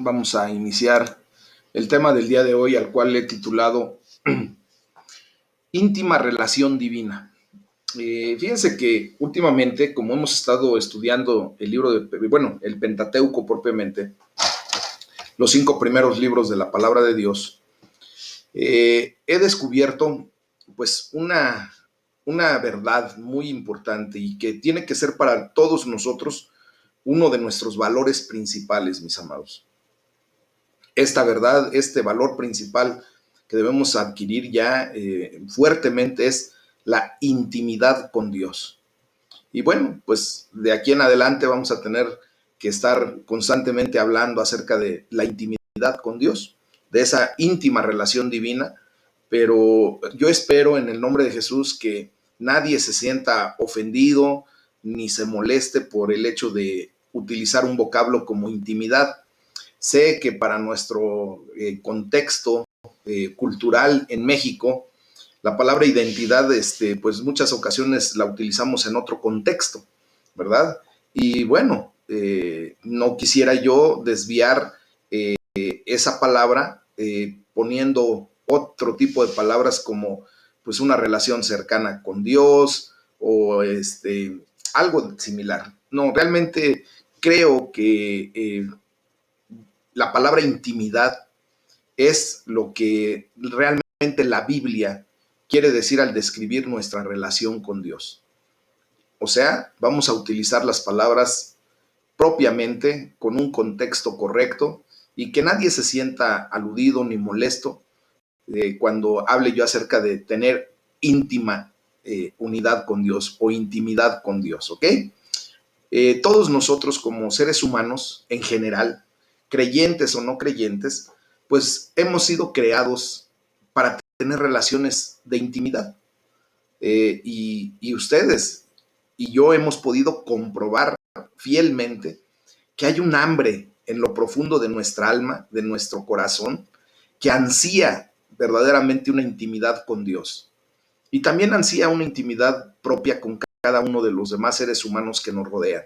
Vamos a iniciar el tema del día de hoy, al cual he titulado Íntima Relación Divina. Fíjense que últimamente, como hemos estado estudiando el libro el Pentateuco propiamente, los 5 primeros libros de la palabra de Dios, he descubierto pues una verdad muy importante y que tiene que ser para todos nosotros uno de nuestros valores principales, mis amados. Esta verdad, este valor principal que debemos adquirir ya fuertemente es la intimidad con Dios. Y bueno, pues de aquí en adelante vamos a tener que estar constantemente hablando acerca de la intimidad con Dios, de esa íntima relación divina, pero yo espero en el nombre de Jesús que nadie se sienta ofendido ni se moleste por el hecho de utilizar un vocablo como intimidad. Sé que para nuestro contexto cultural en México, la palabra identidad, pues muchas ocasiones la utilizamos en otro contexto, ¿verdad? Y bueno, no quisiera yo desviar esa palabra poniendo otro tipo de palabras como pues una relación cercana con Dios o algo similar. No, realmente creo que la palabra intimidad es lo que realmente la Biblia quiere decir al describir nuestra relación con Dios. O sea, vamos a utilizar las palabras propiamente, con un contexto correcto, y que nadie se sienta aludido ni molesto cuando hable yo acerca de tener íntima unidad con Dios o intimidad con Dios, ¿ok? Todos nosotros como seres humanos en general, creyentes o no creyentes, pues hemos sido creados para tener relaciones de intimidad. Y ustedes y yo hemos podido comprobar fielmente que hay un hambre en lo profundo de nuestra alma, de nuestro corazón, que ansía verdaderamente una intimidad con Dios. Y también ansía una intimidad propia con cada uno de los demás seres humanos que nos rodean.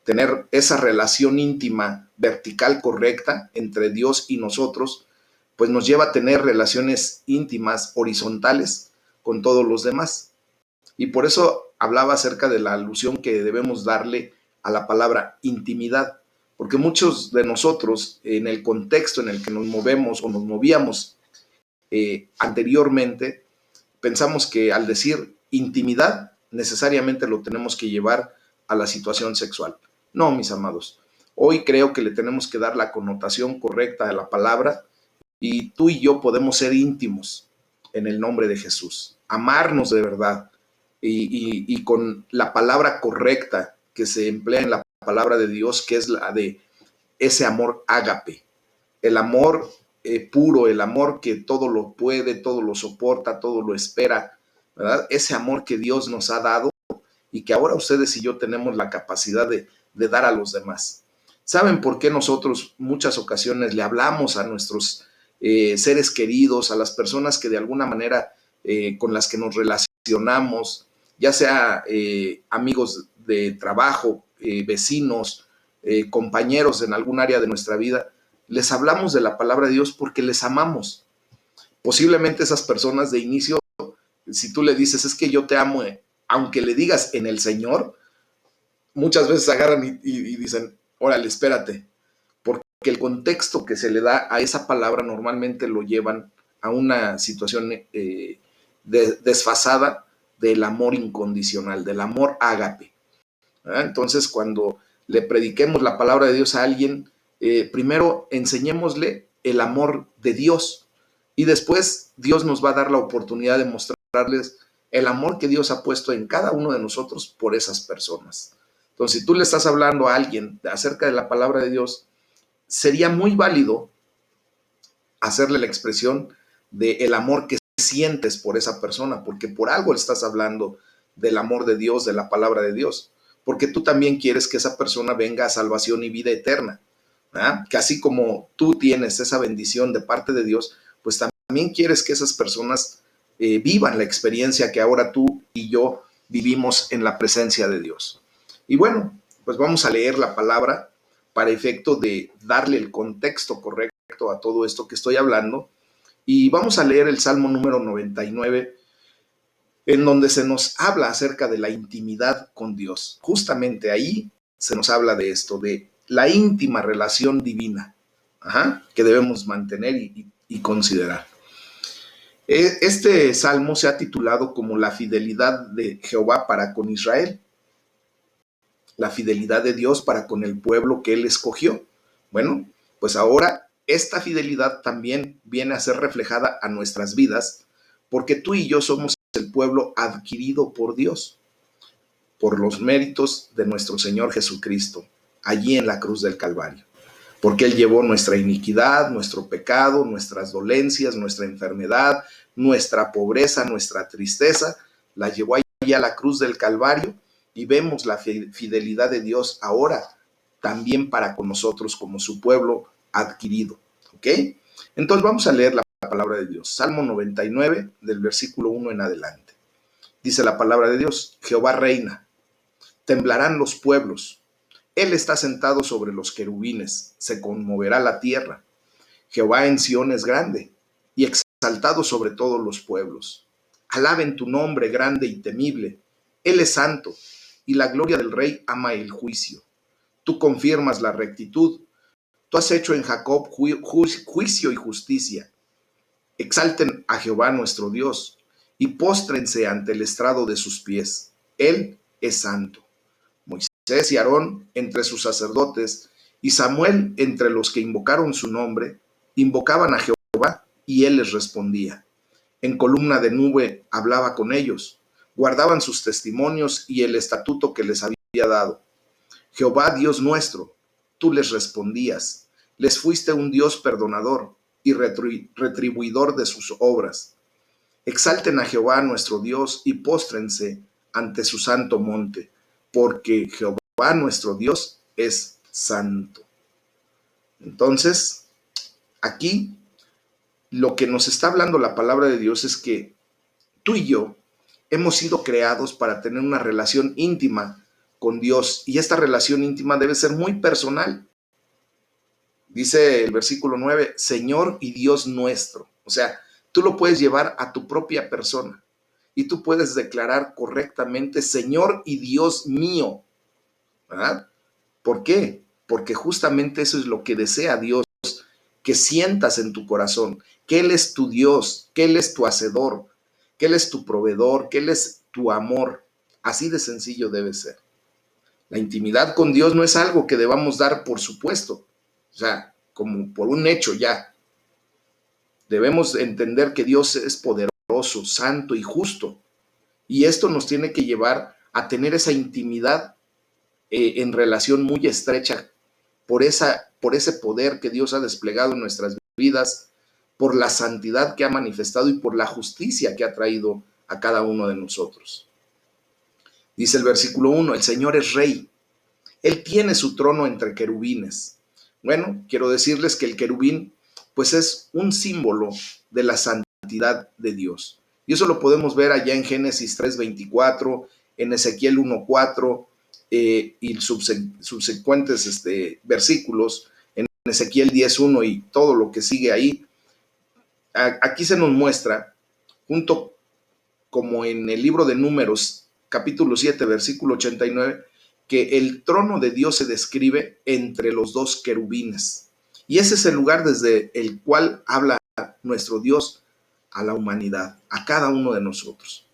Tener esa relación íntima, vertical, correcta entre Dios y nosotros, pues nos lleva a tener relaciones íntimas, horizontales, con todos los demás. Y por eso hablaba acerca de la alusión que debemos darle a la palabra intimidad, porque muchos de nosotros, en el contexto en el que nos movemos o nos movíamos anteriormente, pensamos que al decir intimidad, necesariamente lo tenemos que llevar a la situación sexual. No, mis amados. Hoy creo que le tenemos que dar la connotación correcta a la palabra y tú y yo podemos ser íntimos en el nombre de Jesús, amarnos de verdad y con la palabra correcta que se emplea en la palabra de Dios, que es la de ese amor ágape, el amor puro, el amor que todo lo puede, todo lo soporta, todo lo espera, ¿verdad? Ese amor que Dios nos ha dado y que ahora ustedes y yo tenemos la capacidad de dar a los demás. ¿Saben por qué nosotros muchas ocasiones le hablamos a nuestros seres queridos, a las personas que de alguna manera con las que nos relacionamos, ya sea amigos de trabajo, vecinos, compañeros en algún área de nuestra vida? Les hablamos de la palabra de Dios porque les amamos. Posiblemente esas personas de inicio, si tú le dices, es que yo te amo, aunque le digas en el Señor, muchas veces agarran y dicen, órale, espérate, porque el contexto que se le da a esa palabra normalmente lo llevan a una situación desfasada del amor incondicional, del amor ágape. ¿Verdad? Entonces, cuando le prediquemos la palabra de Dios a alguien, primero enseñémosle el amor de Dios y después Dios nos va a dar la oportunidad de mostrarles el amor que Dios ha puesto en cada uno de nosotros por esas personas. Entonces, si tú le estás hablando a alguien acerca de la palabra de Dios, sería muy válido hacerle la expresión del amor que sientes por esa persona, porque por algo le estás hablando del amor de Dios, de la palabra de Dios, porque tú también quieres que esa persona venga a salvación y vida eterna, ¿verdad? Que así como tú tienes esa bendición de parte de Dios, pues también quieres que esas personas vivan la experiencia que ahora tú y yo vivimos en la presencia de Dios. Y bueno, pues vamos a leer la palabra para efecto de darle el contexto correcto a todo esto que estoy hablando. Y vamos a leer el Salmo número 99, en donde se nos habla acerca de la intimidad con Dios. Justamente ahí se nos habla de esto, de la íntima relación divina, que debemos mantener y considerar. Este salmo se ha titulado como la fidelidad de Jehová para con Israel, la fidelidad de Dios para con el pueblo que él escogió. Bueno, pues ahora esta fidelidad también viene a ser reflejada a nuestras vidas, porque tú y yo somos el pueblo adquirido por Dios, por los méritos de nuestro Señor Jesucristo, allí en la cruz del Calvario, porque Él llevó nuestra iniquidad, nuestro pecado, nuestras dolencias, nuestra enfermedad, nuestra pobreza, nuestra tristeza, la llevó allí a la cruz del Calvario, y vemos la fidelidad de Dios ahora también para con nosotros como su pueblo adquirido. ¿Ok? Entonces vamos a leer la palabra de Dios. Salmo 99, del versículo 1 en adelante. Dice la palabra de Dios: Jehová reina, temblarán los pueblos. Él está sentado sobre los querubines, se conmoverá la tierra. Jehová en Sión es grande y exaltado sobre todos los pueblos. Alaben tu nombre grande y temible. Él es santo y la gloria del Rey ama el juicio. Tú confirmas la rectitud. Tú has hecho en Jacob juicio y justicia. Exalten a Jehová nuestro Dios y póstrense ante el estrado de sus pies. Él es santo. Moisés y Aarón entre sus sacerdotes y Samuel entre los que invocaron su nombre, invocaban a Jehová y él les respondía. En columna de nube hablaba con ellos, guardaban sus testimonios y el estatuto que les había dado. Jehová Dios nuestro, tú les respondías, les fuiste un Dios perdonador y retribuidor de sus obras. Exalten a Jehová nuestro Dios y póstrense ante su santo monte, porque Jehová nuestro Dios es santo. Entonces, aquí lo que nos está hablando la palabra de Dios es que tú y yo hemos sido creados para tener una relación íntima con Dios, y esta relación íntima debe ser muy personal. Dice el versículo 9, Señor y Dios nuestro. O sea, tú lo puedes llevar a tu propia persona y tú puedes declarar correctamente Señor y Dios mío, ¿verdad? ¿Por qué? Porque justamente eso es lo que desea Dios, que sientas en tu corazón, que Él es tu Dios, que Él es tu hacedor, que Él es tu proveedor, que Él es tu amor. Así de sencillo debe ser. La intimidad con Dios no es algo que debamos dar por supuesto, o sea, como por un hecho ya. Debemos entender que Dios es poderoso, santo y justo, y esto nos tiene que llevar a tener esa intimidad en relación muy estrecha por ese poder que Dios ha desplegado en nuestras vidas, por la santidad que ha manifestado y por la justicia que ha traído a cada uno de nosotros. Dice el versículo 1, el Señor es rey, Él tiene su trono entre querubines. Bueno, quiero decirles que el querubín pues es un símbolo de la santidad de Dios. Y eso lo podemos ver allá en Génesis 3:24, en Ezequiel 1:4 y subsecuentes versículos, en Ezequiel 10:1 y todo lo que sigue ahí. Aquí se nos muestra, junto como en el libro de Números, capítulo 7, versículo 89, que el trono de Dios se describe entre los dos querubines. Y ese es el lugar desde el cual habla nuestro Dios a la humanidad, a cada uno de nosotros.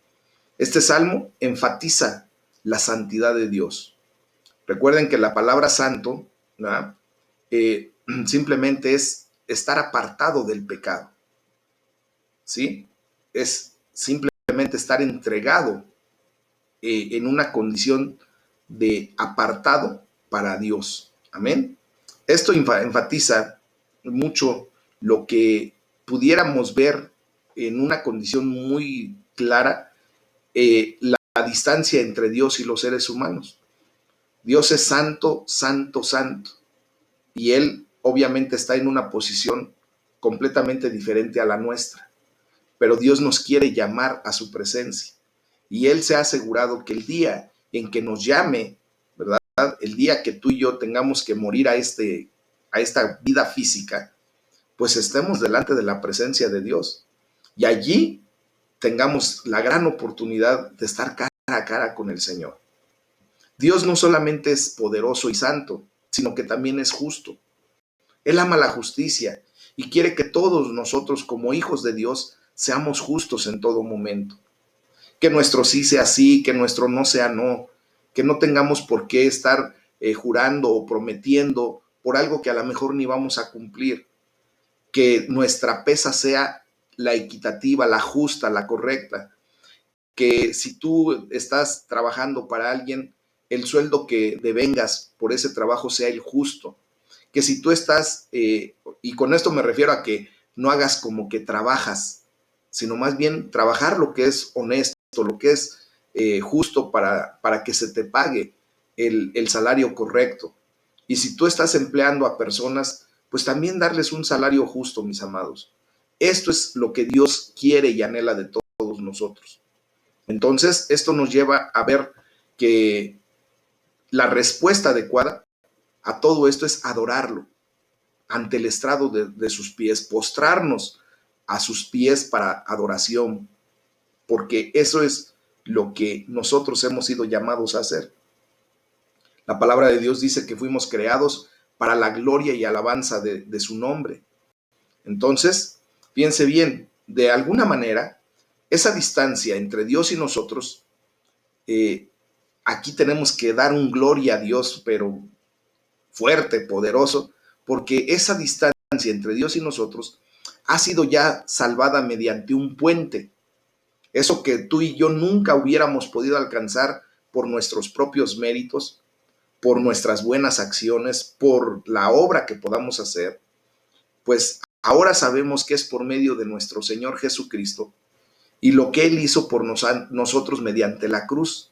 Este salmo enfatiza la santidad de Dios. Recuerden que la palabra santo, simplemente es estar apartado del pecado. ¿Sí? Es simplemente estar entregado en una condición de apartado para Dios. Amén. Esto enfatiza mucho lo que pudiéramos ver en una condición muy clara, la distancia entre Dios y los seres humanos. Dios es santo, santo, santo. Y Él obviamente está en una posición completamente diferente a la nuestra. Pero Dios nos quiere llamar a su presencia. Y Él se ha asegurado que el día en que nos llame, ¿verdad? el día que tú y yo tengamos que morir a esta vida física, pues estemos delante de la presencia de Dios. Y allí tengamos la gran oportunidad de estar cara a cara con el Señor. Dios no solamente es poderoso y santo, sino que también es justo. Él ama la justicia y quiere que todos nosotros como hijos de Dios seamos justos en todo momento. Que nuestro sí sea sí, que nuestro no sea no, que no tengamos por qué estar jurando o prometiendo por algo que a lo mejor ni vamos a cumplir. Que nuestra pesa sea la equitativa, la justa, la correcta. Que si tú estás trabajando para alguien, el sueldo que devengas por ese trabajo sea el justo. Que si tú estás, y con esto me refiero a que no hagas como que trabajas, sino más bien trabajar lo que es honesto, lo que es justo para que se te pague el salario correcto. Y si tú estás empleando a personas, pues también darles un salario justo, mis amados. Esto es lo que Dios quiere y anhela de todos nosotros. Entonces, esto nos lleva a ver que la respuesta adecuada a todo esto es adorarlo ante el estrado de sus pies, postrarnos a sus pies para adoración, porque eso es lo que nosotros hemos sido llamados a hacer. La palabra de Dios dice que fuimos creados para la gloria y alabanza de su nombre. Entonces, piense bien, de alguna manera, esa distancia entre Dios y nosotros, aquí tenemos que dar un gloria a Dios, pero fuerte, poderoso, porque esa distancia entre Dios y nosotros ha sido ya salvada mediante un puente. Eso que tú y yo nunca hubiéramos podido alcanzar por nuestros propios méritos, por nuestras buenas acciones, por la obra que podamos hacer, pues ahora sabemos que es por medio de nuestro Señor Jesucristo y lo que Él hizo por nosotros mediante la cruz,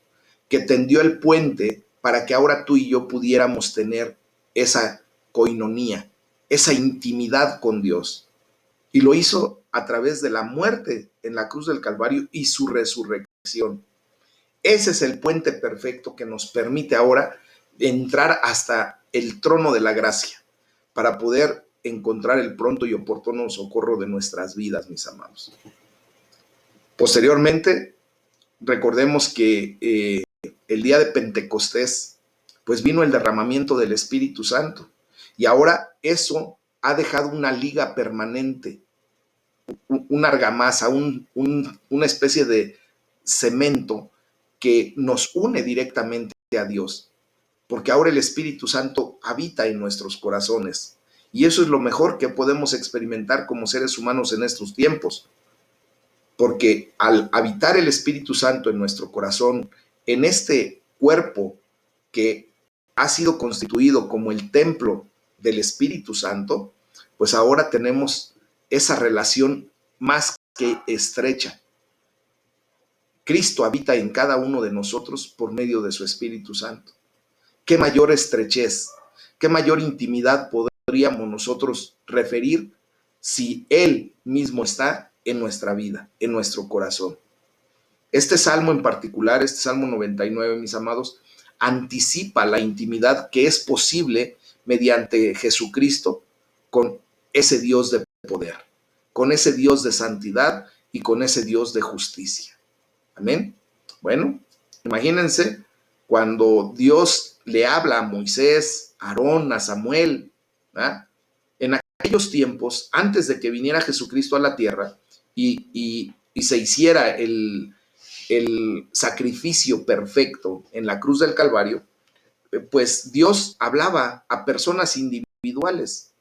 que tendió el puente para que ahora tú y yo pudiéramos tener esa coinonía, esa intimidad con Dios. Y lo hizo a través de la muerte en la cruz del Calvario y su resurrección. Ese es el puente perfecto que nos permite ahora entrar hasta el trono de la gracia para poder encontrar el pronto y oportuno socorro de nuestras vidas, mis amados. Posteriormente, recordemos que el día de Pentecostés, pues vino el derramamiento del Espíritu Santo y ahora eso ha dejado una liga permanente, una argamasa, una especie de cemento que nos une directamente a Dios, porque ahora el Espíritu Santo habita en nuestros corazones y eso es lo mejor que podemos experimentar como seres humanos en estos tiempos, porque al habitar el Espíritu Santo en nuestro corazón, en este cuerpo que ha sido constituido como el templo del Espíritu Santo, pues ahora tenemos esa relación más que estrecha. Cristo habita en cada uno de nosotros por medio de su Espíritu Santo. ¿Qué mayor estrechez, qué mayor intimidad podríamos nosotros referir si Él mismo está en nuestra vida, en nuestro corazón? Este salmo en particular, este Salmo 99, mis amados, anticipa la intimidad que es posible mediante Jesucristo con ese Dios de poder, con ese Dios de santidad y con ese Dios de justicia. Amén. Bueno, imagínense cuando Dios le habla a Moisés, a Aarón, a Samuel, ¿verdad? En aquellos tiempos, antes de que viniera Jesucristo a la tierra y se hiciera el sacrificio perfecto en la cruz del Calvario, pues Dios hablaba a personas individuales.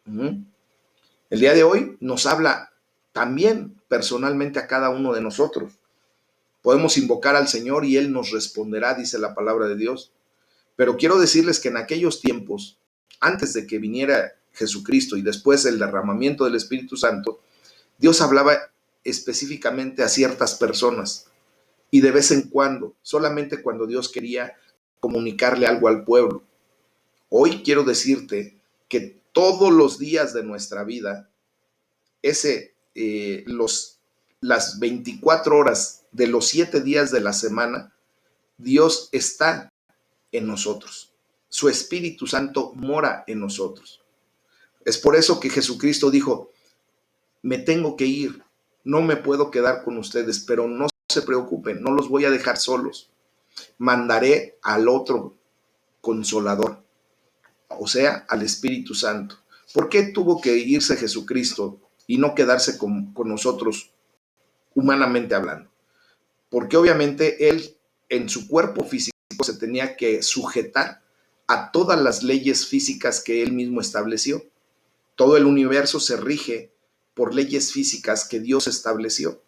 El día de hoy nos habla también personalmente a cada uno de nosotros. Podemos invocar al Señor y Él nos responderá, dice la palabra de Dios. Pero quiero decirles que en aquellos tiempos, antes de que viniera Jesucristo y después el derramamiento del Espíritu Santo, Dios hablaba específicamente a ciertas personas y de vez en cuando, solamente cuando Dios quería comunicarle algo al pueblo. Hoy quiero decirte que todos los días de nuestra vida, las 24 horas de los 7 días de la semana, Dios está en nosotros. Su Espíritu Santo mora en nosotros. Es por eso que Jesucristo dijo, me tengo que ir, no me puedo quedar con ustedes, pero no se preocupen, no los voy a dejar solos. Mandaré al otro consolador, o sea, al Espíritu Santo. ¿Por qué tuvo que irse Jesucristo y no quedarse con nosotros humanamente hablando? Porque obviamente Él en su cuerpo físico se tenía que sujetar a todas las leyes físicas que Él mismo estableció. Todo el universo se rige por leyes físicas que Dios estableció.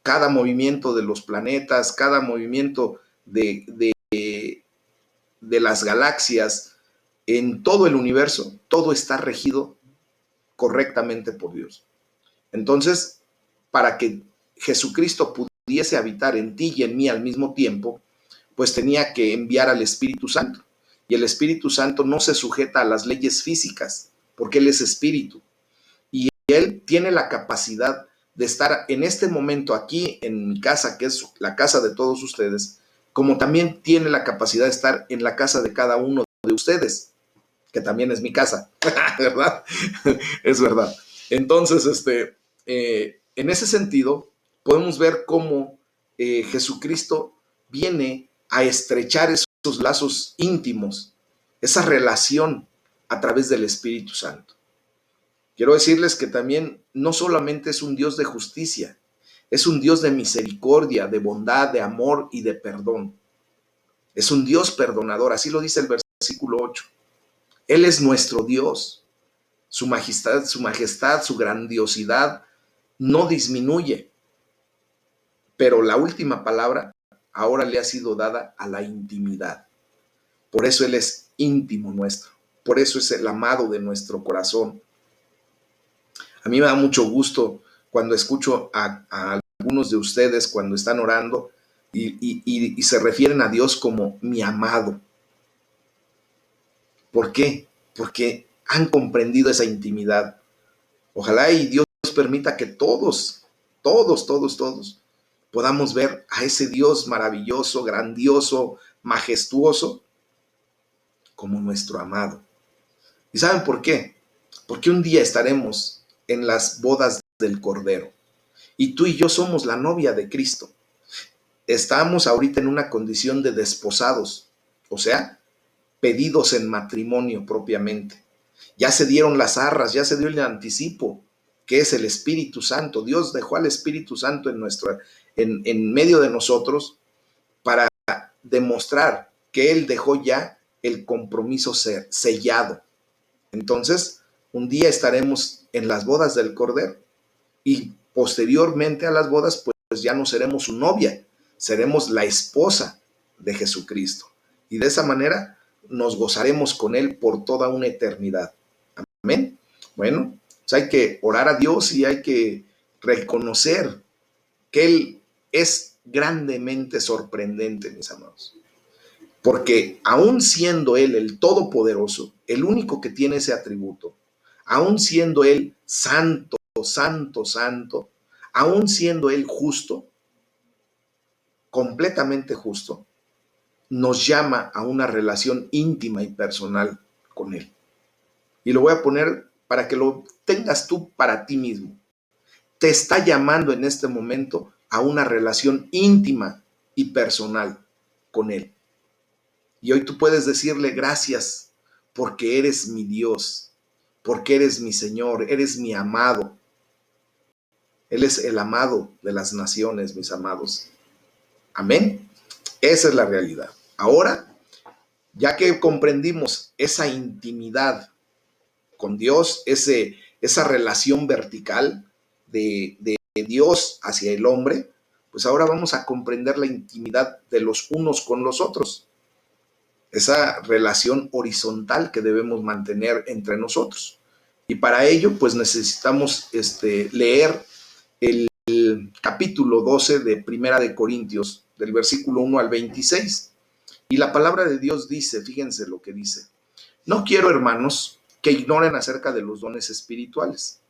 Cada movimiento de los planetas, cada movimiento de las galaxias, en todo el universo, todo está regido correctamente por Dios. Entonces, para que Jesucristo pudiese habitar en ti y en mí al mismo tiempo, pues tenía que enviar al Espíritu Santo. Y el Espíritu Santo no se sujeta a las leyes físicas, porque Él es Espíritu. Y Él tiene la capacidad de estar en este momento aquí en mi casa, que es la casa de todos ustedes, como también tiene la capacidad de estar en la casa de cada uno de ustedes, que también es mi casa, ¿verdad? Es verdad. Entonces, en ese sentido, podemos ver cómo Jesucristo viene a estrechar esos lazos íntimos, esa relación a través del Espíritu Santo. Quiero decirles que también no solamente es un Dios de justicia, es un Dios de misericordia, de bondad, de amor y de perdón. Es un Dios perdonador, así lo dice el versículo 8. Él es nuestro Dios. Su majestad, su grandiosidad no disminuye. Pero la última palabra ahora le ha sido dada a la intimidad. Por eso Él es íntimo nuestro. Por eso es el amado de nuestro corazón. A mí me da mucho gusto cuando escucho a algunos de ustedes cuando están orando y se refieren a Dios como mi amado. ¿Por qué? Porque han comprendido esa intimidad. Ojalá y Dios permita que todos podamos ver a ese Dios maravilloso, grandioso, majestuoso, como nuestro amado. ¿Y saben por qué? Porque un día estaremos en las bodas del Cordero. Y tú y yo somos la novia de Cristo. Estamos ahorita en una condición de desposados, o sea, pedidos en matrimonio propiamente. Ya se dieron las arras, ya se dio el anticipo, que es el Espíritu Santo. Dios dejó al Espíritu Santo en medio de nosotros para demostrar que Él dejó ya el compromiso sellado. Entonces, un día estaremos en las bodas del Cordero y posteriormente a las bodas, pues ya no seremos su novia, seremos la esposa de Jesucristo. Y de esa manera nos gozaremos con Él por toda una eternidad. Amén. Bueno, pues hay que orar a Dios y hay que reconocer que Él es grandemente sorprendente, mis amados. Porque aún siendo Él el Todopoderoso, el único que tiene ese atributo, aún siendo Él santo, santo, santo, aún siendo Él justo, completamente justo, nos llama a una relación íntima y personal con Él. Y lo voy a poner para que lo tengas tú para ti mismo. Te está llamando en este momento a una relación íntima y personal con Él. Y hoy tú puedes decirle gracias porque eres mi Dios, porque eres mi Señor, eres mi amado. Él es el amado de las naciones, mis amados. Amén. Esa es la realidad. Ahora, ya que comprendimos esa intimidad con Dios, esa relación vertical de Dios hacia el hombre, pues ahora vamos a comprender la intimidad de los unos con los otros. Esa relación horizontal que debemos mantener entre nosotros. Y para ello, pues necesitamos leer el capítulo 12 de Primera de Corintios, del versículo 1 al 26. Y la palabra de Dios dice, fíjense lo que dice: no quiero, hermanos, que ignoren acerca de los dones espirituales.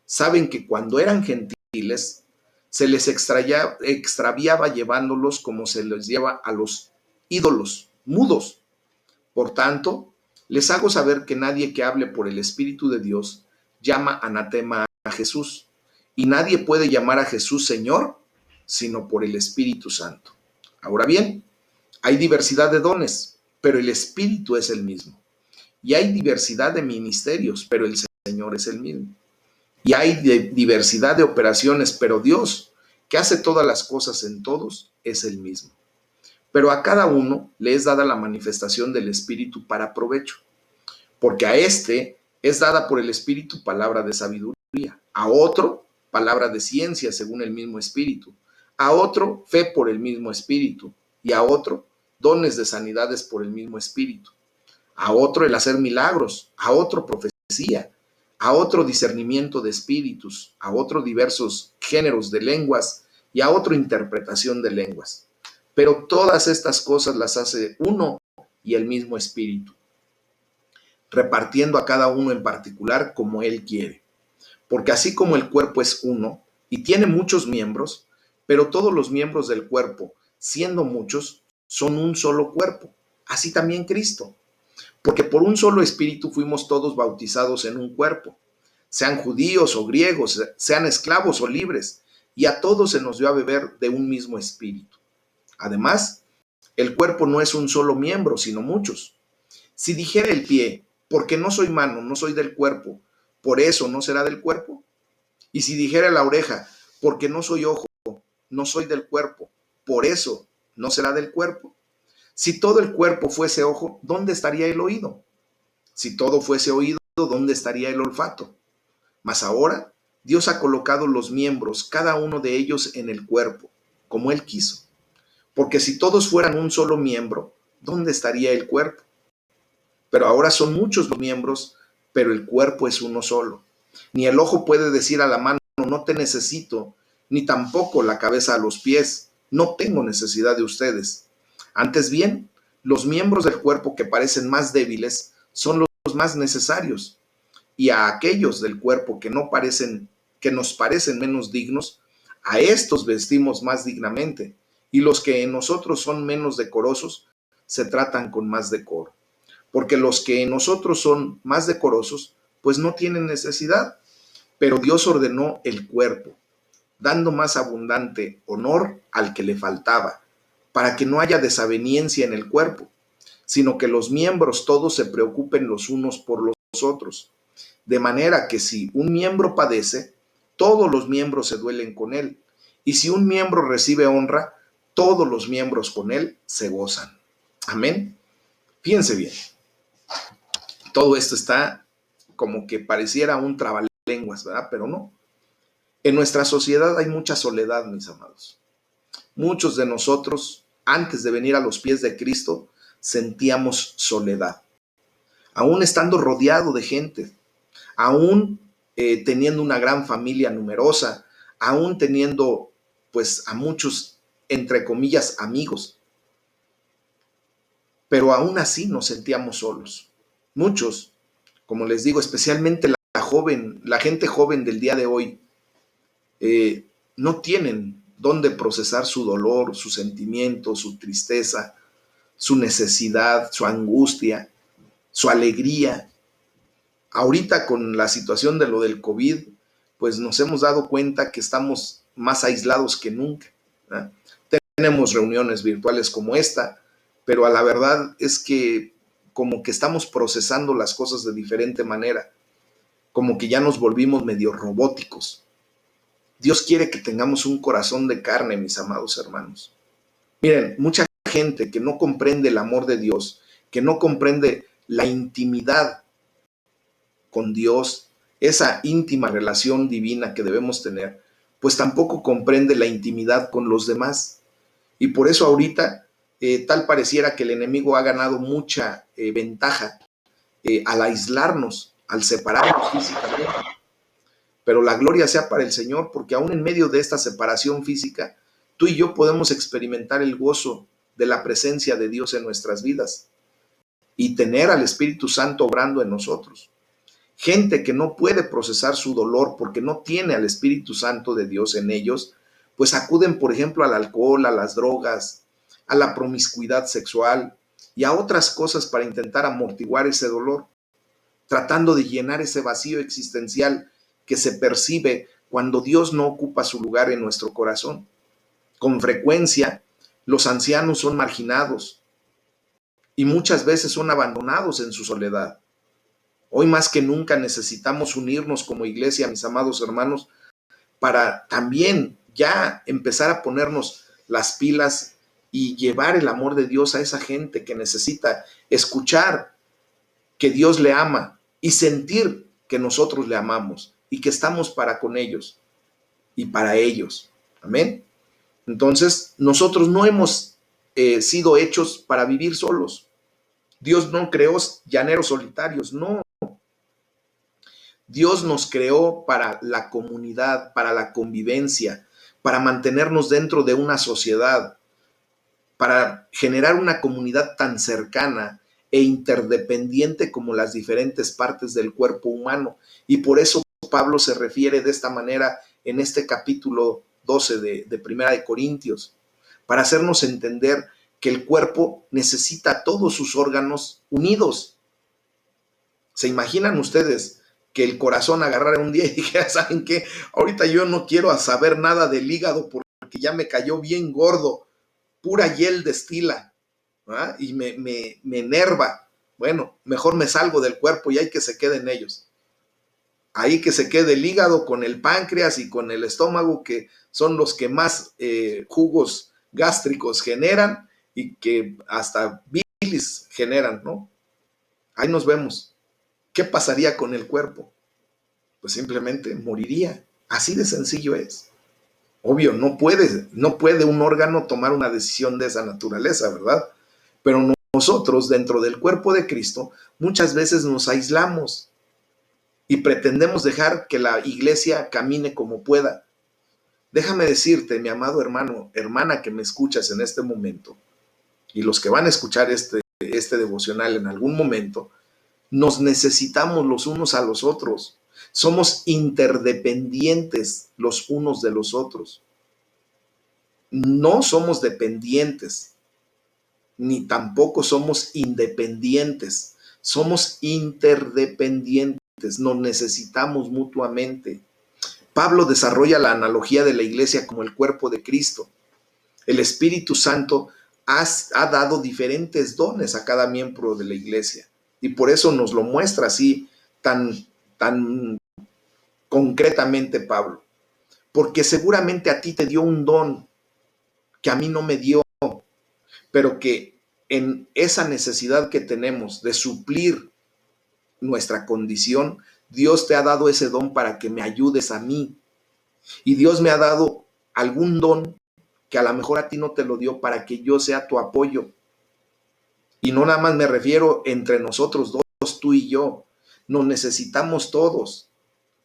Saben que cuando eran gentiles, se les extraviaba llevándolos como se les lleva a los ídolos mudos, Por tanto, les hago saber que nadie que hable por el Espíritu de Dios llama anatema a Jesús, y nadie puede llamar a Jesús Señor sino por el Espíritu Santo. Ahora bien, hay diversidad de dones, pero el Espíritu es el mismo. Y hay diversidad de ministerios, pero el Señor es el mismo. Y hay diversidad de operaciones, pero Dios, que hace todas las cosas en todos, es el mismo. Pero a cada uno le es dada la manifestación del Espíritu para provecho, porque a este es dada por el Espíritu palabra de sabiduría, a otro palabra de ciencia según el mismo Espíritu, a otro fe por el mismo Espíritu, y a otro dones de sanidades por el mismo Espíritu, a otro el hacer milagros, a otro profecía, a otro discernimiento de espíritus, a otro diversos géneros de lenguas y a otro interpretación de lenguas. Pero todas estas cosas las hace uno y el mismo Espíritu, repartiendo a cada uno en particular como Él quiere. Porque así como el cuerpo es uno y tiene muchos miembros, pero todos los miembros del cuerpo, siendo muchos, son un solo cuerpo. Así también Cristo. Porque por un solo Espíritu fuimos todos bautizados en un cuerpo, sean judíos o griegos, sean esclavos o libres, y a todos se nos dio a beber de un mismo Espíritu. Además, el cuerpo no es un solo miembro, sino muchos. Si dijera el pie, porque no soy mano, no soy del cuerpo, por eso no será del cuerpo. Y si dijera la oreja, porque no soy ojo, no soy del cuerpo, por eso no será del cuerpo. Si todo el cuerpo fuese ojo, ¿dónde estaría el oído? Si todo fuese oído, ¿dónde estaría el olfato? Mas ahora Dios ha colocado los miembros, cada uno de ellos en el cuerpo, como Él quiso. Porque si todos fueran un solo miembro, ¿dónde estaría el cuerpo? Pero ahora son muchos los miembros, pero el cuerpo es uno solo. Ni el ojo puede decir a la mano, no te necesito, ni tampoco la cabeza a los pies, no tengo necesidad de ustedes. Antes bien, los miembros del cuerpo que parecen más débiles son los más necesarios, y a aquellos del cuerpo que no parecen, que nos parecen menos dignos, a estos vestimos más dignamente, y los que en nosotros son menos decorosos se tratan con más decoro. Porque los que en nosotros son más decorosos, pues no tienen necesidad, pero Dios ordenó el cuerpo, dando más abundante honor al que le faltaba, para que no haya desaveniencia en el cuerpo, sino que los miembros todos se preocupen los unos por los otros. De manera que si un miembro padece, todos los miembros se duelen con él. Y si un miembro recibe honra, todos los miembros con él se gozan. Amén. Fíjense bien. Todo esto está como que pareciera un trabalenguas, ¿verdad? Pero no. En nuestra sociedad hay mucha soledad, mis amados. Muchos de nosotros, antes de venir a los pies de Cristo, sentíamos soledad. Aún estando rodeado de gente, aún teniendo una gran familia numerosa, aún teniendo pues a muchos, entre comillas, amigos, pero aún así nos sentíamos solos. Muchos, como les digo, especialmente la gente joven del día de hoy, no tienen dónde procesar su dolor, su sentimiento, su tristeza, su necesidad, su angustia, su alegría. Ahorita con la situación de lo del COVID, pues nos hemos dado cuenta que estamos más aislados que nunca, ¿verdad? Tenemos reuniones virtuales como esta, pero a la verdad es que como que estamos procesando las cosas de diferente manera, como que ya nos volvimos medio robóticos. Dios quiere que tengamos un corazón de carne, mis amados hermanos. Miren, mucha gente que no comprende el amor de Dios, que no comprende la intimidad con Dios, esa íntima relación divina que debemos tener, pues tampoco comprende la intimidad con los demás. Y por eso ahorita tal pareciera que el enemigo ha ganado mucha ventaja al aislarnos, al separarnos físicamente. Pero la gloria sea para el Señor, porque aún en medio de esta separación física, tú y yo podemos experimentar el gozo de la presencia de Dios en nuestras vidas y tener al Espíritu Santo obrando en nosotros. Gente que no puede procesar su dolor porque no tiene al Espíritu Santo de Dios en ellos, pues acuden, por ejemplo, al alcohol, a las drogas, a la promiscuidad sexual, y a otras cosas para intentar amortiguar ese dolor, tratando de llenar ese vacío existencial que se percibe cuando Dios no ocupa su lugar en nuestro corazón. Con frecuencia, los ancianos son marginados y muchas veces son abandonados en su soledad. Hoy más que nunca necesitamos unirnos como iglesia, mis amados hermanos, para también ya empezar a ponernos las pilas y llevar el amor de Dios a esa gente que necesita escuchar que Dios le ama y sentir que nosotros le amamos y que estamos para con ellos y para ellos. Amén. Entonces, nosotros no hemos sido hechos para vivir solos. Dios no creó llaneros solitarios, no. Dios nos creó para la comunidad, para la convivencia, para mantenernos dentro de una sociedad, para generar una comunidad tan cercana e interdependiente como las diferentes partes del cuerpo humano. Y por eso Pablo se refiere de esta manera en este capítulo 12 de Primera de Corintios, para hacernos entender que el cuerpo necesita todos sus órganos unidos. ¿Se imaginan ustedes que el corazón agarrara un día y dijera, ¿saben qué? Ahorita yo no quiero saber nada del hígado porque ya me cayó bien gordo, pura hiel destila, ¿verdad? Y me enerva. Bueno, mejor me salgo del cuerpo y hay que se queden ellos. Ahí que se quede el hígado con el páncreas y con el estómago, que son los que más jugos gástricos generan y que hasta bilis generan, ¿no? Ahí nos vemos. ¿Qué pasaría con el cuerpo? Pues simplemente moriría. Así de sencillo es. Obvio, no puede un órgano tomar una decisión de esa naturaleza, ¿verdad? Pero nosotros, dentro del cuerpo de Cristo, muchas veces nos aislamos y pretendemos dejar que la iglesia camine como pueda. Déjame decirte, mi amado hermano, hermana que me escuchas en este momento, y los que van a escuchar este devocional en algún momento, nos necesitamos los unos a los otros. Somos interdependientes los unos de los otros. No somos dependientes, ni tampoco somos independientes. Somos interdependientes. Nos necesitamos mutuamente. Pablo desarrolla la analogía de la iglesia como el cuerpo de Cristo. El Espíritu Santo ha dado diferentes dones a cada miembro de la iglesia. Y por eso nos lo muestra así tan concretamente Pablo. Porque seguramente a ti te dio un don que a mí no me dio, pero que en esa necesidad que tenemos de suplir nuestra condición, Dios te ha dado ese don para que me ayudes a mí. Y Dios me ha dado algún don que a lo mejor a ti no te lo dio para que yo sea tu apoyo. Y no nada más me refiero entre nosotros dos, tú y yo. Nos necesitamos todos,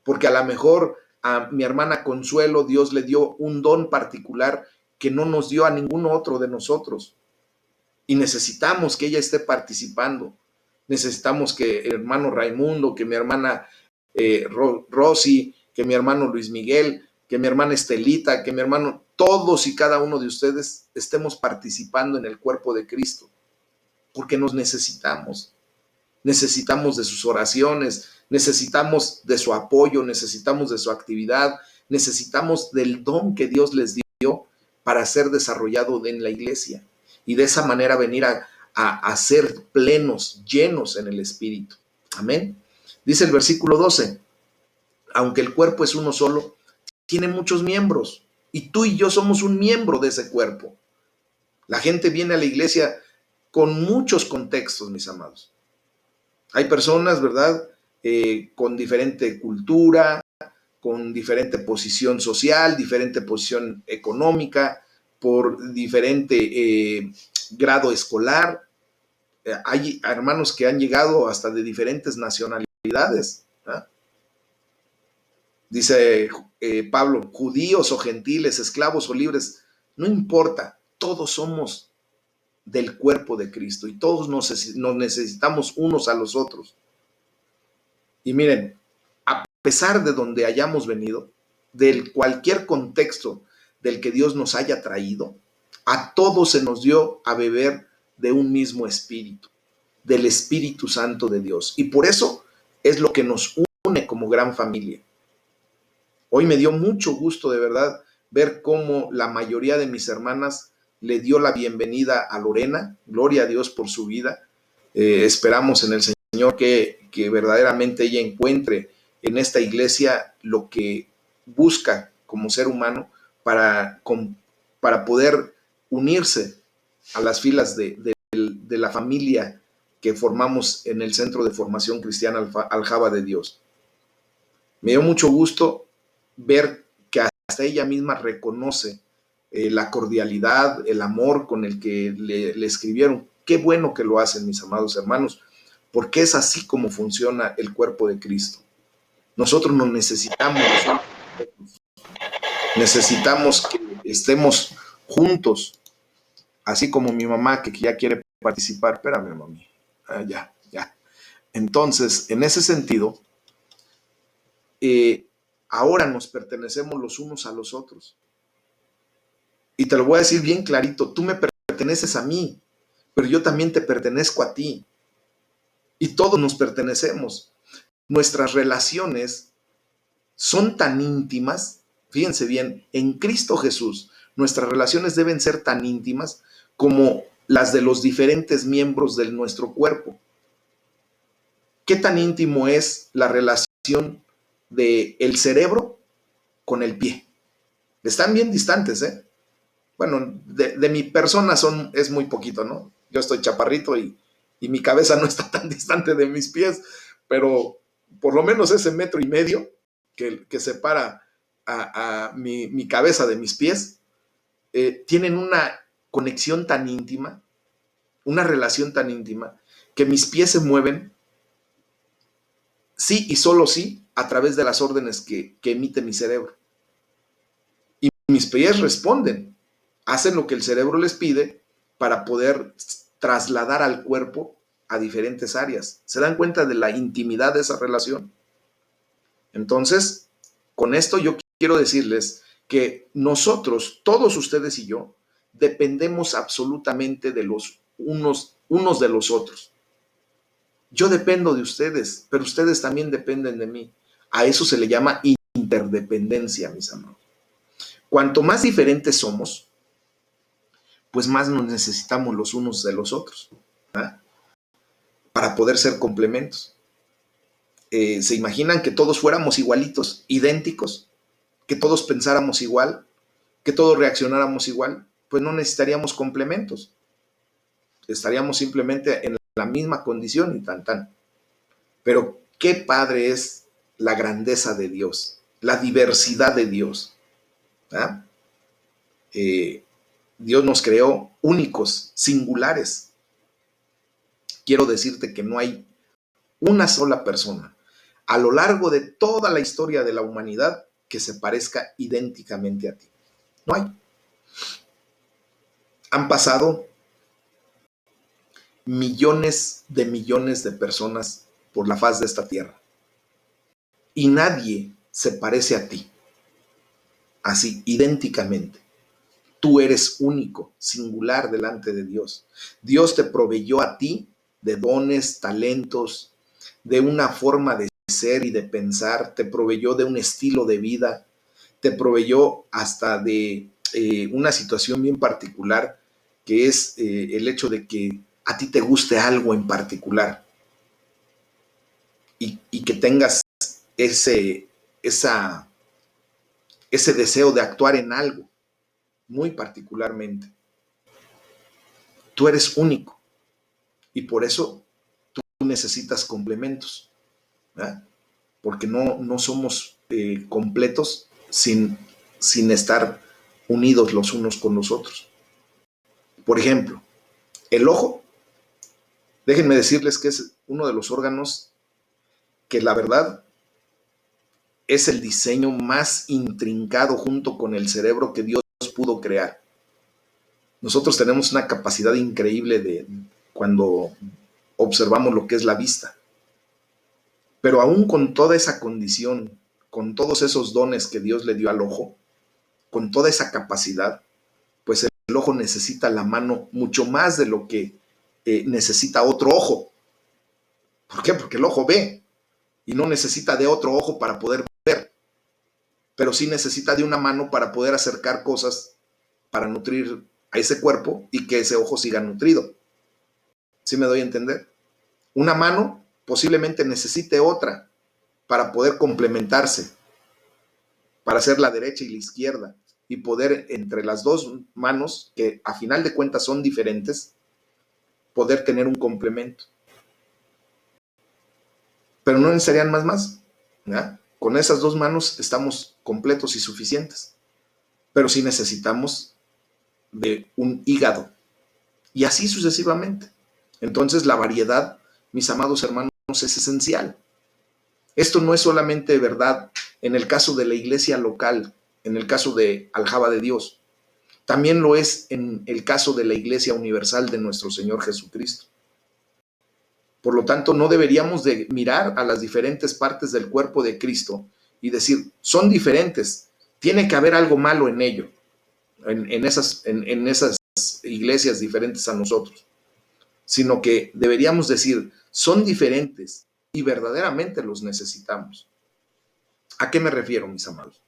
porque a lo mejor a mi hermana Consuelo Dios le dio un don particular que no nos dio a ningún otro de nosotros. Y necesitamos que ella esté participando. Necesitamos que el hermano Raimundo, que mi hermana Rosy, que mi hermano Luis Miguel, que mi hermana Estelita, que mi hermano, todos y cada uno de ustedes estemos participando en el cuerpo de Cristo. Porque nos necesitamos. Necesitamos de sus oraciones, necesitamos de su apoyo, necesitamos de su actividad, necesitamos del don que Dios les dio para ser desarrollado en la iglesia y de esa manera venir a ser plenos, llenos en el Espíritu. Amén. Dice el versículo 12, aunque el cuerpo es uno solo, tiene muchos miembros y tú y yo somos un miembro de ese cuerpo. La gente viene a la iglesia con muchos contextos, mis amados. Hay personas, ¿verdad?, con diferente cultura, con diferente posición social, diferente posición económica, por diferente grado escolar. Hay hermanos que han llegado hasta de diferentes nacionalidades. ¿Eh? Dice Pablo, judíos o gentiles, esclavos o libres, no importa, todos somos del cuerpo de Cristo y todos nos necesitamos unos a los otros. Y miren, a pesar de donde hayamos venido, de cualquier contexto del que Dios nos haya traído, a todos se nos dio a beber de un mismo espíritu, del Espíritu Santo de Dios. Y por eso es lo que nos une como gran familia. Hoy me dio mucho gusto, de verdad, ver cómo la mayoría de mis hermanas le dio la bienvenida a Lorena. Gloria a Dios por su vida. Esperamos en el Señor que verdaderamente ella encuentre en esta iglesia lo que busca como ser humano para poder unirse a las filas de la familia que formamos en el Centro de Formación Cristiana Aljaba de Dios. Me dio mucho gusto ver que hasta ella misma reconoce la cordialidad, el amor con el que le escribieron. Qué bueno que lo hacen, mis amados hermanos, porque es así como funciona el cuerpo de Cristo. Nosotros nos necesitamos, necesitamos que estemos juntos, así como mi mamá que ya quiere participar. Espérame, mami. Ya. Entonces, en ese sentido, ahora nos pertenecemos los unos a los otros. Y te lo voy a decir bien clarito, tú me perteneces a mí, pero yo también te pertenezco a ti. Y todos nos pertenecemos. Nuestras relaciones son tan íntimas, fíjense bien, en Cristo Jesús, nuestras relaciones deben ser tan íntimas como las de los diferentes miembros de nuestro cuerpo. ¿Qué tan íntimo es la relación del cerebro con el pie? Están bien distantes, ¿eh? Bueno, de mi persona es muy poquito, ¿no? Yo estoy chaparrito y mi cabeza no está tan distante de mis pies, pero por lo menos ese 1.5 metros que separa a mi cabeza de mis pies, tienen una conexión tan íntima, una relación tan íntima, que mis pies se mueven, sí y solo sí, a través de las órdenes que emite mi cerebro. Y mis pies responden, hacen lo que el cerebro les pide para poder trasladar al cuerpo a diferentes áreas. ¿Se dan cuenta de la intimidad de esa relación? Entonces, con esto yo quiero decirles que nosotros, todos ustedes y yo, dependemos absolutamente de los unos de los otros. Yo dependo de ustedes, pero ustedes también dependen de mí. A eso se le llama interdependencia, mis amados. Cuanto más diferentes somos, pues más nos necesitamos los unos de los otros, ¿verdad? Para poder ser complementos. ¿Se imaginan que todos fuéramos igualitos, idénticos? Que todos pensáramos igual, que todos reaccionáramos igual, pues no necesitaríamos complementos. Estaríamos simplemente en la misma condición y tan. Pero qué padre es la grandeza de Dios, la diversidad de Dios. ¿Ah? Dios nos creó únicos, singulares. Quiero decirte que no hay una sola persona a lo largo de toda la historia de la humanidad que se parezca idénticamente a ti. No hay. Han pasado millones de personas por la faz de esta tierra y nadie se parece a ti, así, idénticamente. Tú eres único, singular delante de Dios. Dios te proveyó a ti de dones, talentos, de una forma de ser y de pensar, te proveyó de un estilo de vida, te proveyó hasta de una situación bien particular, que es el hecho de que a ti te guste algo en particular y que tengas ese deseo de actuar en algo muy particularmente. Tú eres único y por eso tú necesitas complementos, ¿verdad? Porque no somos completos sin estar unidos los unos con los otros. Por ejemplo, el ojo, déjenme decirles que es uno de los órganos que la verdad es el diseño más intrincado junto con el cerebro que Dios pudo crear. Nosotros tenemos una capacidad increíble de cuando observamos lo que es la vista. Pero aún con toda esa condición, con todos esos dones que Dios le dio al ojo, con toda esa capacidad, pues el ojo necesita la mano mucho más de lo que necesita otro ojo. ¿Por qué? Porque el ojo ve y no necesita de otro ojo para poder ver, pero sí necesita de una mano para poder acercar cosas, para nutrir a ese cuerpo y que ese ojo siga nutrido. ¿Sí me doy a entender? Una mano posiblemente necesite otra para poder complementarse, para hacer la derecha y la izquierda, y poder entre las dos manos, que a final de cuentas son diferentes, poder tener un complemento. Pero no necesitarían más. ¿Ya? Con esas dos manos estamos completos y suficientes. Pero sí necesitamos de un hígado. Y así sucesivamente. Entonces la variedad, mis amados hermanos, es esencial. Esto no es solamente verdad en el caso de la iglesia local, en el caso de Aljaba de Dios. También lo es en el caso de la iglesia universal de nuestro Señor Jesucristo. Por lo tanto, no deberíamos de mirar a las diferentes partes del cuerpo de Cristo y decir, son diferentes, tiene que haber algo malo en ello, en esas iglesias diferentes a nosotros, sino que deberíamos decir, son diferentes y verdaderamente los necesitamos. ¿A qué me refiero, mis amados?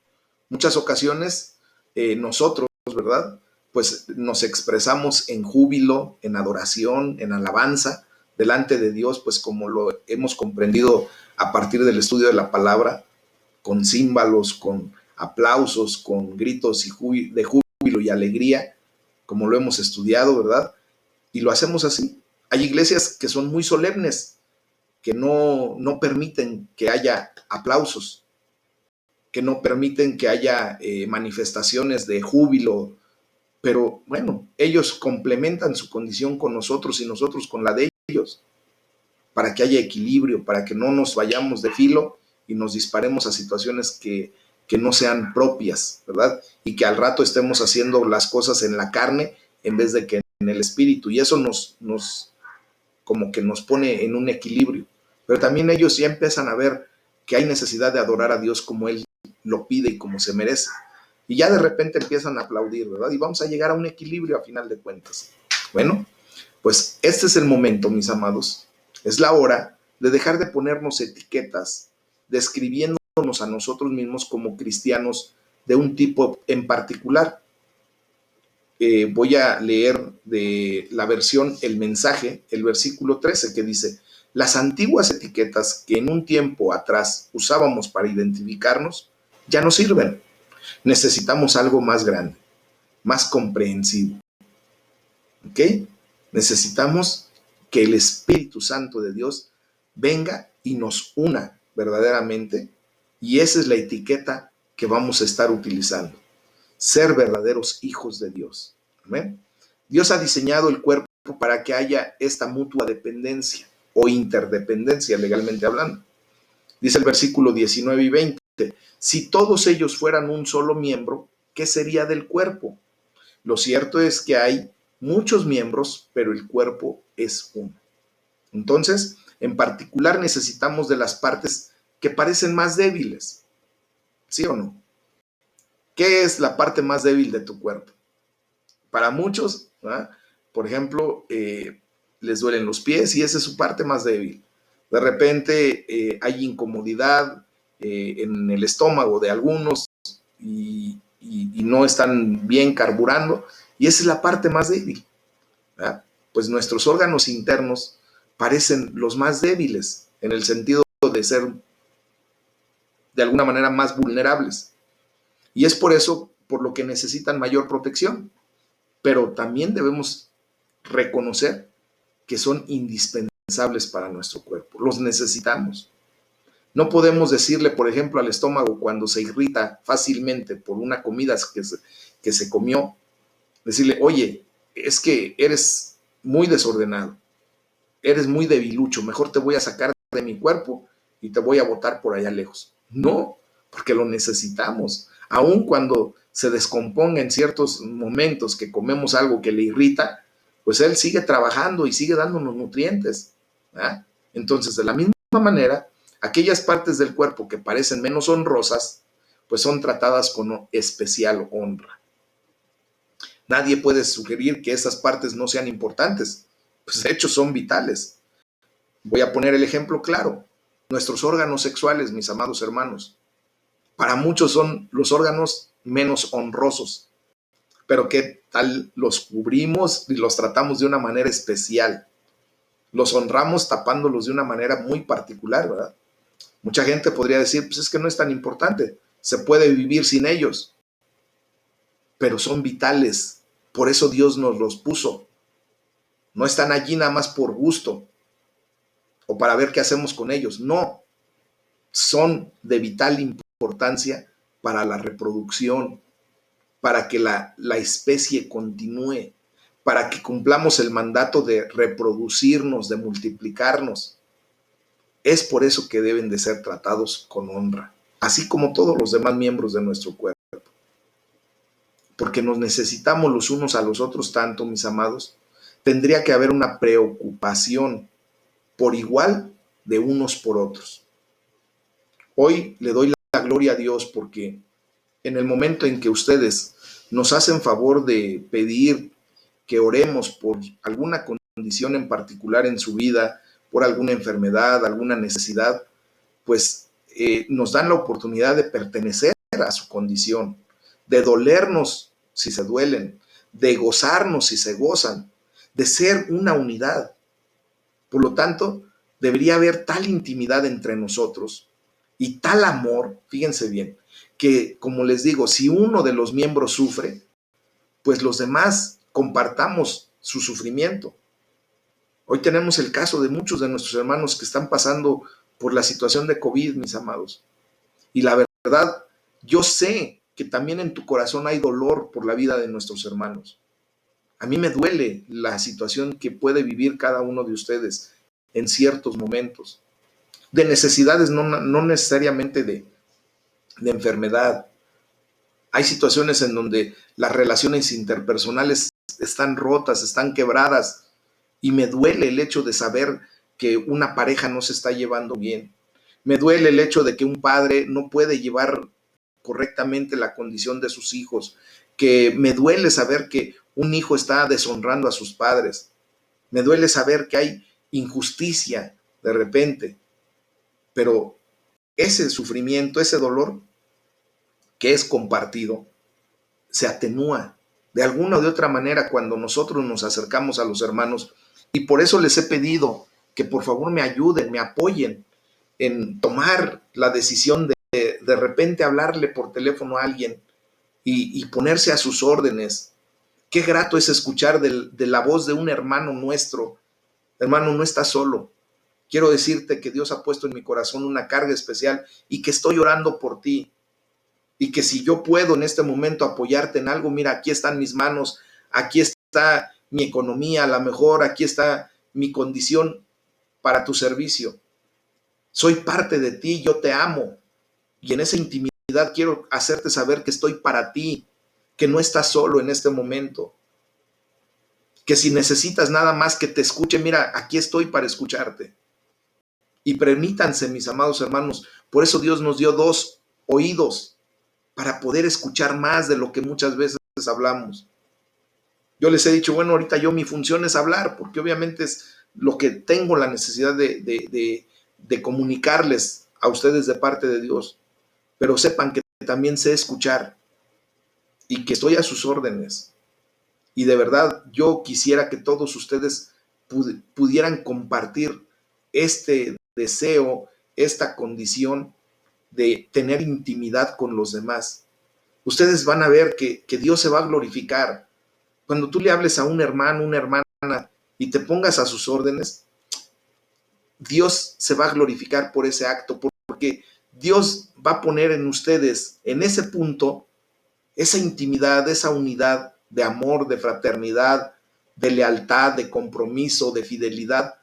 Muchas ocasiones nosotros, ¿verdad? Pues nos expresamos en júbilo, en adoración, en alabanza delante de Dios, pues como lo hemos comprendido a partir del estudio de la palabra, con címbalos, con aplausos, con gritos de júbilo y alegría, como lo hemos estudiado, ¿verdad? Y lo hacemos así. Hay iglesias que son muy solemnes, que no permiten que haya aplausos, que no permiten que haya manifestaciones de júbilo, pero bueno, ellos complementan su condición con nosotros y nosotros con la de ellos, para que haya equilibrio, para que no nos vayamos de filo y nos disparemos a situaciones que no sean propias, ¿verdad? Y que al rato estemos haciendo las cosas en la carne en vez de que en el espíritu, y eso nos como que nos pone en un equilibrio. Pero también ellos ya empiezan a ver que hay necesidad de adorar a Dios como Él lo pide y como se merece. Y ya de repente empiezan a aplaudir, ¿verdad? Y vamos a llegar a un equilibrio a final de cuentas. Bueno, pues este es el momento, mis amados. Es la hora de dejar de ponernos etiquetas, describiéndonos a nosotros mismos como cristianos de un tipo en particular. Voy a leer de la versión El Mensaje, el versículo 13, que dice: las antiguas etiquetas que en un tiempo atrás usábamos para identificarnos ya no sirven. Necesitamos algo más grande, más comprensivo. ¿Ok? Necesitamos que el Espíritu Santo de Dios venga y nos una verdaderamente, y esa es la etiqueta que vamos a estar utilizando. Ser verdaderos hijos de Dios. ¿Amén? Dios ha diseñado el cuerpo para que haya esta mutua dependencia o interdependencia, legalmente hablando. Dice el versículo 19 y 20, si todos ellos fueran un solo miembro, ¿qué sería del cuerpo? Lo cierto es que hay muchos miembros, pero el cuerpo es uno. Entonces, en particular necesitamos de las partes que parecen más débiles. ¿Sí o no? ¿Qué es la parte más débil de tu cuerpo? Para muchos, ¿verdad? Por ejemplo, les duelen los pies y esa es su parte más débil. De repente hay incomodidad en el estómago de algunos y no están bien carburando, y esa es la parte más débil, ¿verdad? Pues nuestros órganos internos parecen los más débiles en el sentido de ser de alguna manera más vulnerables, y es por eso por lo que necesitan mayor protección, pero también debemos reconocer que son indispensables para nuestro cuerpo, los necesitamos. No podemos decirle, por ejemplo, al estómago cuando se irrita fácilmente por una comida que se comió, decirle, oye, es que eres muy desordenado, eres muy debilucho, mejor te voy a sacar de mi cuerpo y te voy a botar por allá lejos. No, porque lo necesitamos. Aun cuando se descomponga en ciertos momentos que comemos algo que le irrita, pues él sigue trabajando y sigue dándonos nutrientes. ¿Ah? Entonces, de la misma manera, aquellas partes del cuerpo que parecen menos honrosas, pues son tratadas con especial honra. Nadie puede sugerir que esas partes no sean importantes, Pues de hecho son vitales. Voy a poner el ejemplo claro. Nuestros órganos sexuales, mis amados hermanos, para muchos son los órganos menos honrosos, pero ¿qué tal los cubrimos y los tratamos de una manera especial? Los honramos tapándolos de una manera muy particular, ¿verdad? Mucha gente podría decir, pues es que no es tan importante, se puede vivir sin ellos, pero son vitales, por eso Dios nos los puso. No están allí nada más por gusto o para ver qué hacemos con ellos, no, son de vital importancia para la reproducción, para que la especie continúe, para que cumplamos el mandato de reproducirnos, de multiplicarnos. Es por eso que deben de ser tratados con honra, así como todos los demás miembros de nuestro cuerpo. Porque nos necesitamos los unos a los otros tanto, mis amados. Tendría que haber una preocupación por igual de unos por otros. Hoy le doy la gloria a Dios porque en el momento en que ustedes nos hacen favor de pedir que oremos por alguna condición en particular en su vida, por alguna enfermedad, alguna necesidad, pues nos dan la oportunidad de pertenecer a su condición, de dolernos si se duelen, de gozarnos si se gozan, de ser una unidad. Por lo tanto, debería haber tal intimidad entre nosotros y tal amor, fíjense bien, que como les digo, si uno de los miembros sufre, pues los demás compartamos su sufrimiento. Hoy tenemos el caso de muchos de nuestros hermanos que están pasando por la situación de COVID, mis amados. Y la verdad, yo sé que también en tu corazón hay dolor por la vida de nuestros hermanos. A mí me duele la situación que puede vivir cada uno de ustedes en ciertos momentos, de necesidades, no necesariamente de enfermedad. Hay situaciones en donde las relaciones interpersonales están rotas, están quebradas, y me duele el hecho de saber que una pareja no se está llevando bien. Me duele el hecho de que un padre no puede llevar correctamente la condición de sus hijos, que me duele saber que un hijo está deshonrando a sus padres. Me duele saber que hay injusticia de repente, pero ese sufrimiento, ese dolor que es compartido, se atenúa de alguna o de otra manera cuando nosotros nos acercamos a los hermanos, y por eso les he pedido que por favor me ayuden, me apoyen en tomar la decisión de repente hablarle por teléfono a alguien y ponerse a sus órdenes. Qué grato es escuchar de la voz de un hermano nuestro: hermano, no estás solo. Quiero decirte que Dios ha puesto en mi corazón una carga especial y que estoy orando por ti. Y que si yo puedo en este momento apoyarte en algo, mira, aquí están mis manos, aquí está mi economía, a lo mejor aquí está mi condición para tu servicio. Soy parte de ti, yo te amo. Y en esa intimidad quiero hacerte saber que estoy para ti, que no estás solo en este momento. Que si necesitas nada más que te escuche, mira, aquí estoy para escucharte. Y permítanse, mis amados hermanos, por eso Dios nos dio dos oídos, para poder escuchar más de lo que muchas veces hablamos. Yo les he dicho, bueno, ahorita mi función es hablar, porque obviamente es lo que tengo la necesidad de comunicarles a ustedes de parte de Dios, pero sepan que también sé escuchar y que estoy a sus órdenes. Y de verdad, yo quisiera que todos ustedes pudieran compartir este deseo, esta condición de tener intimidad con los demás. Ustedes van a ver que Dios se va a glorificar. Cuando tú le hables a un hermano, una hermana, y te pongas a sus órdenes, Dios se va a glorificar por ese acto, porque Dios va a poner en ustedes, en ese punto, esa intimidad, esa unidad de amor, de fraternidad, de lealtad, de compromiso, de fidelidad,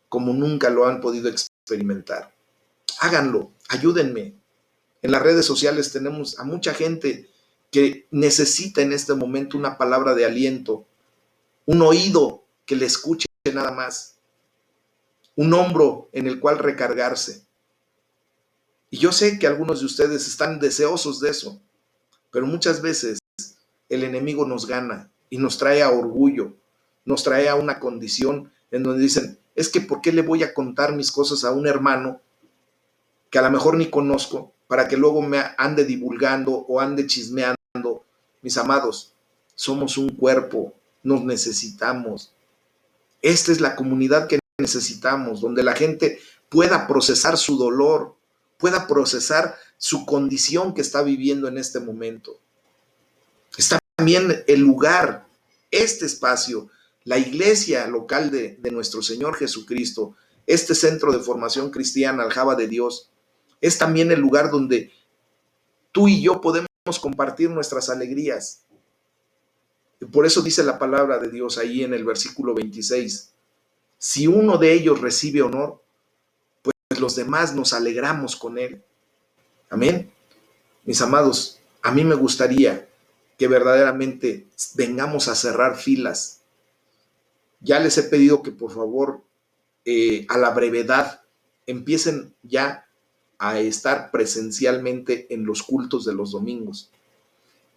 como nunca lo han podido experimentar. Háganlo, ayúdenme. En las redes sociales tenemos a mucha gente que necesita en este momento una palabra de aliento, un oído que le escuche nada más, un hombro en el cual recargarse. Y yo sé que algunos de ustedes están deseosos de eso, pero muchas veces el enemigo nos gana y nos trae a orgullo, nos trae a una condición en donde dicen, es que ¿por qué le voy a contar mis cosas a un hermano que a lo mejor ni conozco para que luego me ande divulgando o ande chismeando? Mis amados, somos un cuerpo, nos necesitamos. Esta es la comunidad que necesitamos, donde la gente pueda procesar su dolor, pueda procesar su condición que está viviendo en este momento. Está también el lugar, este espacio, la iglesia local de nuestro Señor Jesucristo, este centro de formación cristiana, Aljaba de Dios, es también el lugar donde tú y yo podemos compartir nuestras alegrías. Y por eso dice la palabra de Dios ahí en el versículo 26, si uno de ellos recibe honor, pues los demás nos alegramos con él. Amén. Mis amados, a mí me gustaría que verdaderamente vengamos a cerrar filas. Ya les he pedido que por favor, a la brevedad, empiecen ya a estar presencialmente en los cultos de los domingos.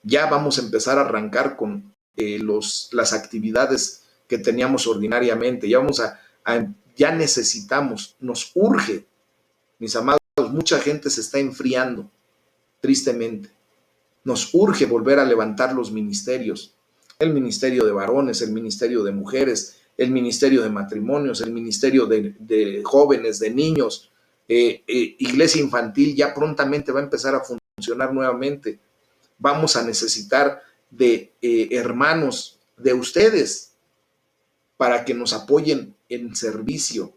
Ya vamos a empezar a arrancar con las actividades que teníamos ordinariamente. Ya necesitamos, nos urge, mis amados, mucha gente se está enfriando, tristemente. Nos urge volver a levantar los ministerios, el ministerio de varones, el ministerio de mujeres, el ministerio de matrimonios, el ministerio de jóvenes, de niños, iglesia infantil ya prontamente va a empezar a funcionar nuevamente. Vamos a necesitar de hermanos, de ustedes, para que nos apoyen en servicio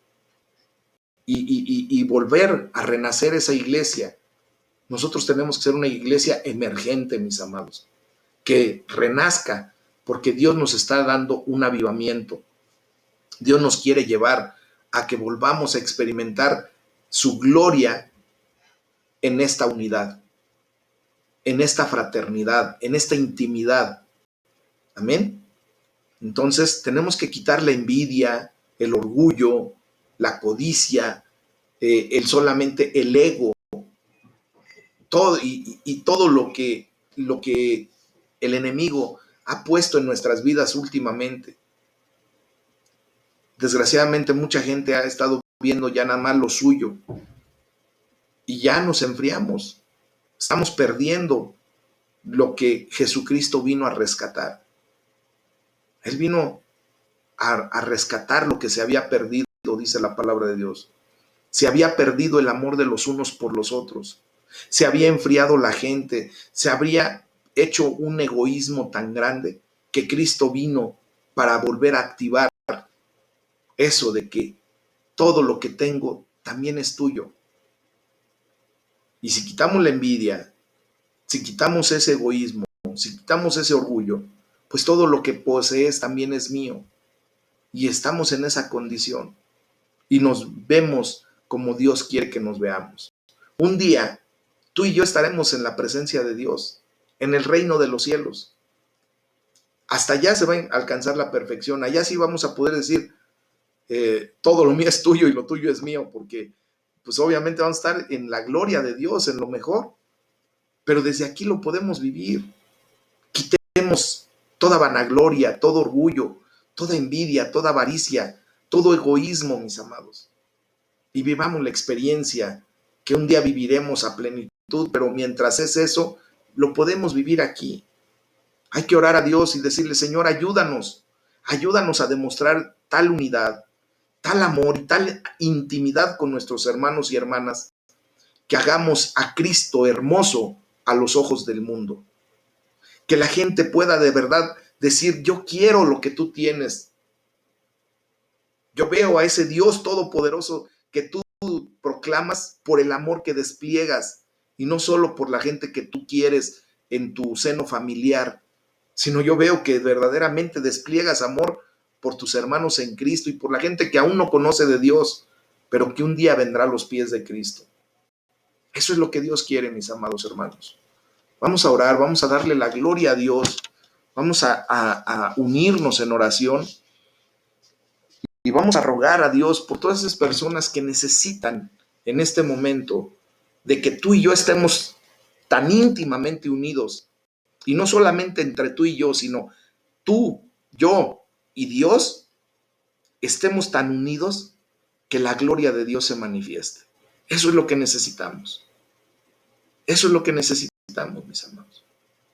y volver a renacer esa iglesia. Nosotros tenemos que ser una iglesia emergente, mis amados, que renazca, porque Dios nos está dando un avivamiento. Dios nos quiere llevar a que volvamos a experimentar su gloria en esta unidad, en esta fraternidad, en esta intimidad. Amén. Entonces tenemos que quitar la envidia, el orgullo, la codicia, solamente el ego, todo y todo lo que el enemigo ha puesto en nuestras vidas últimamente. Desgraciadamente mucha gente ha estado viendo ya nada más lo suyo y ya nos enfriamos. Estamos perdiendo lo que Jesucristo vino a rescatar. Él vino a rescatar lo que se había perdido, dice la palabra de Dios. Se había perdido el amor de los unos por los otros. Se había enfriado la gente. Se habría hecho un egoísmo tan grande que Cristo vino para volver a activar eso de que todo lo que tengo también es tuyo. Y si quitamos la envidia, si quitamos ese egoísmo, si quitamos ese orgullo, pues todo lo que posees también es mío. Y estamos en esa condición. Y nos vemos como Dios quiere que nos veamos. Un día, tú y yo estaremos en la presencia de Dios, en el reino de los cielos. Hasta allá se va a alcanzar la perfección. Allá sí vamos a poder decir, todo lo mío es tuyo y lo tuyo es mío, porque pues obviamente vamos a estar en la gloria de Dios, en lo mejor. Pero desde aquí lo podemos vivir. Quitemos toda vanagloria, todo orgullo, toda envidia, toda avaricia, todo egoísmo, mis amados. Y vivamos la experiencia que un día viviremos a plenitud, pero mientras es eso, lo podemos vivir aquí. Hay que orar a Dios y decirle, Señor, ayúdanos a demostrar tal unidad, tal amor y tal intimidad con nuestros hermanos y hermanas, que hagamos a Cristo hermoso a los ojos del mundo. Que la gente pueda de verdad decir, yo quiero lo que tú tienes. Yo veo a ese Dios todopoderoso que tú proclamas por el amor que despliegas y no solo por la gente que tú quieres en tu seno familiar, sino yo veo que verdaderamente despliegas amor por tus hermanos en Cristo y por la gente que aún no conoce de Dios, pero que un día vendrá a los pies de Cristo. Eso es lo que Dios quiere, mis amados hermanos. Vamos a orar, vamos a darle la gloria a Dios, vamos a unirnos en oración y vamos a rogar a Dios por todas esas personas que necesitan en este momento de que tú y yo estemos tan íntimamente unidos. Y no solamente entre tú y yo, sino tú, yo y Dios, estemos tan unidos que la gloria de Dios se manifieste. Eso es lo que necesitamos. Eso es lo que necesitamos, mis amados.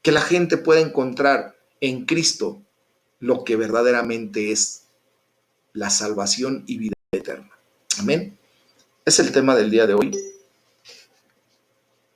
Que la gente pueda encontrar en Cristo lo que verdaderamente es la salvación y vida eterna. Amén. Es el tema del día de hoy.